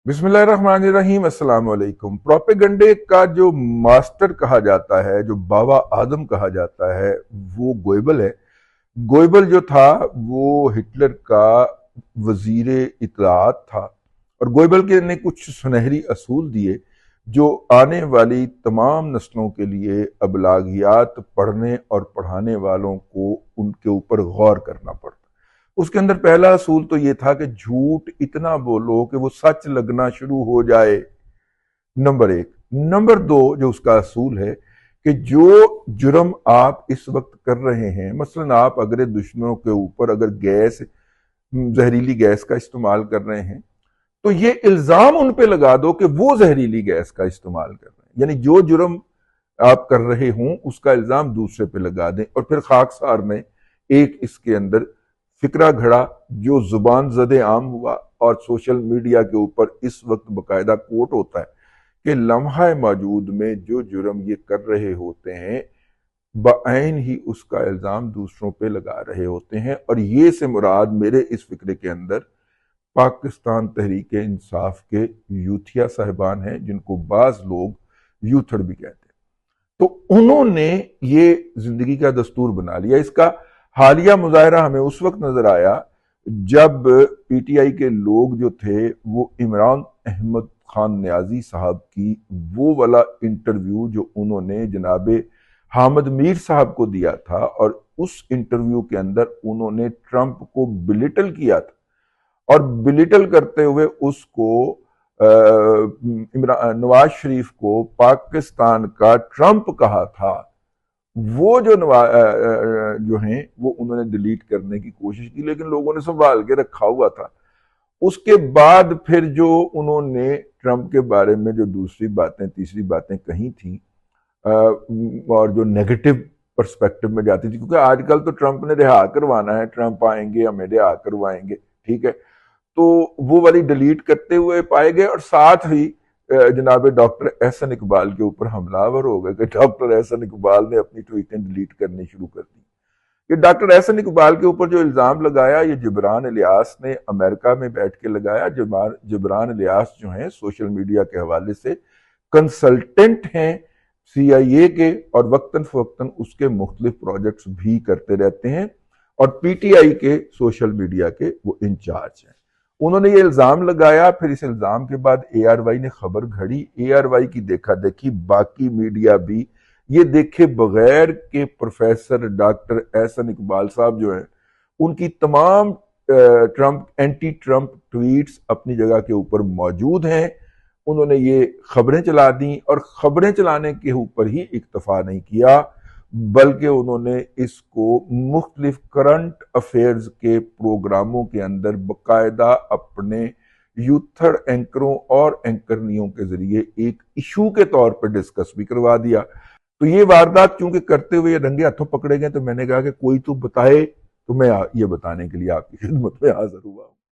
बिस्मिल्लाहिर्रहमानिर्रहीम। अस्सलाम वालेकुम। प्रोपेगंडे का जो मास्टर कहा जाता है, जो बाबा आदम कहा जाता है, वो गोएबल है। गोएबल जो था वो हिटलर का वजीर इत्तलाआत था, और गोएबल के ने कुछ सुनहरी असूल दिए जो आने वाली तमाम नस्लों के लिए अबलागियात पढ़ने और पढ़ाने वालों को उनके ऊपर गौर करना पड़ता। उसके अंदर पहला असूल तो ये था कि झूठ इतना बोलो कि वो सच लगना शुरू हो जाए, नंबर एक। नंबर दो जो उसका असूल है कि जो जुर्म आप इस वक्त कर रहे हैं, मसलन आप अगर दुश्मनों के ऊपर अगर गैस, जहरीली गैस का इस्तेमाल कर रहे हैं, तो ये इल्जाम उन पे लगा दो कि वो जहरीली गैस का इस्तेमाल कर रहे हैं। यानी जो जुर्म आप कर रहे हों उसका इल्जाम दूसरे पे लगा दें, और फिर खाकसार में एक इसके अंदर फिक्रा घड़ा जो जुबान ज़दे आम हुआ, और सोशल मीडिया के ऊपर इस वक्त बकायदा कोट होता है कि लम्हा मौजूद में जो जुर्म ये कर रहे होते हैं बाइन ही उसका इल्जाम दूसरों पे लगा रहे होते हैं। और ये से मुराद मेरे इस फिक्रे के अंदर पाकिस्तान तहरीक इंसाफ के यूथिया साहिबान हैं, जिनको बाज लोग यूथड़ भी कहते हैं। तो उन्होंने ये जिंदगी का दस्तूर बना लिया। इसका हालिया मुजाहरा हमें उस वक्त नजर आया जब पीटीआई के लोग जो थे वो इमरान अहमद खान न्याजी साहब की वो वाला इंटरव्यू जो उन्होंने जनाबे हामिद मीर साहब को दिया था, और उस इंटरव्यू के अंदर उन्होंने ट्रंप को बिलिटल किया था, और बिलिटल करते हुए उसको नवाज शरीफ को पाकिस्तान का ट्रंप कहा था। वो जो हैं वो उन्होंने डिलीट करने की कोशिश की, लेकिन लोगों ने संभाल के रखा हुआ था। उसके बाद फिर जो उन्होंने ट्रंप के बारे में जो दूसरी बातें तीसरी बातें कही थी, और जो नेगेटिव पर्सपेक्टिव में जाती थी, क्योंकि आजकल तो ट्रंप ने रिहा करवाना है, ट्रंप आएंगे हमें रिहा करवाएंगे, ठीक है, तो वो वाली डिलीट करते हुए पाए गए। और साथ ही जनाब डॉक्टर एहसन इकबाल के ऊपर हमलावर हो गए कि डॉक्टर एहसन इकबाल ने अपनी ट्वीटें डिलीट करनी शुरू कर दी। ये डॉक्टर एहसन इकबाल के ऊपर जो इल्जाम लगाया, ये जबरान इलियास ने अमेरिका में बैठ के लगाया। जबरान इलियास जो हैं सोशल मीडिया के हवाले से कंसल्टेंट हैं CIA के, और वक्तन फवक्तन उसके मुख्तलिफ प्रोजेक्ट्स भी करते रहते हैं, और PTI के सोशल मीडिया के वो इंचार्ज हैं। उन्होंने ये इल्जाम लगाया, फिर इस इल्जाम के बाद ARY ने खबर घड़ी। ARY की देखा देखी बाकी मीडिया भी ये देखे बगैर के प्रोफेसर डॉक्टर एहसन इकबाल साहब जो हैं उनकी तमाम ट्रंप एंटी ट्रंप ट्वीट्स अपनी जगह के ऊपर मौजूद हैं। उन्होंने ये खबरें चला दी, और खबरें चलाने के ऊपर ही इक्तफा नहीं किया, बल्कि उन्होंने इसको मुख्तलिफ करंट अफेयर्स के प्रोग्रामों के अंदर बकायदा अपने यूथड़ एंकरों और एंकरनियों के जरिए एक इशू के तौर पर डिस्कस भी करवा दिया। तो ये वारदात चूंकि करते हुए रंगे हाथों पकड़े गए, तो मैंने कहा कि कोई तो बताए, तो मैं ये बताने के लिए आपकी खिदमत में हाजिर हुआ।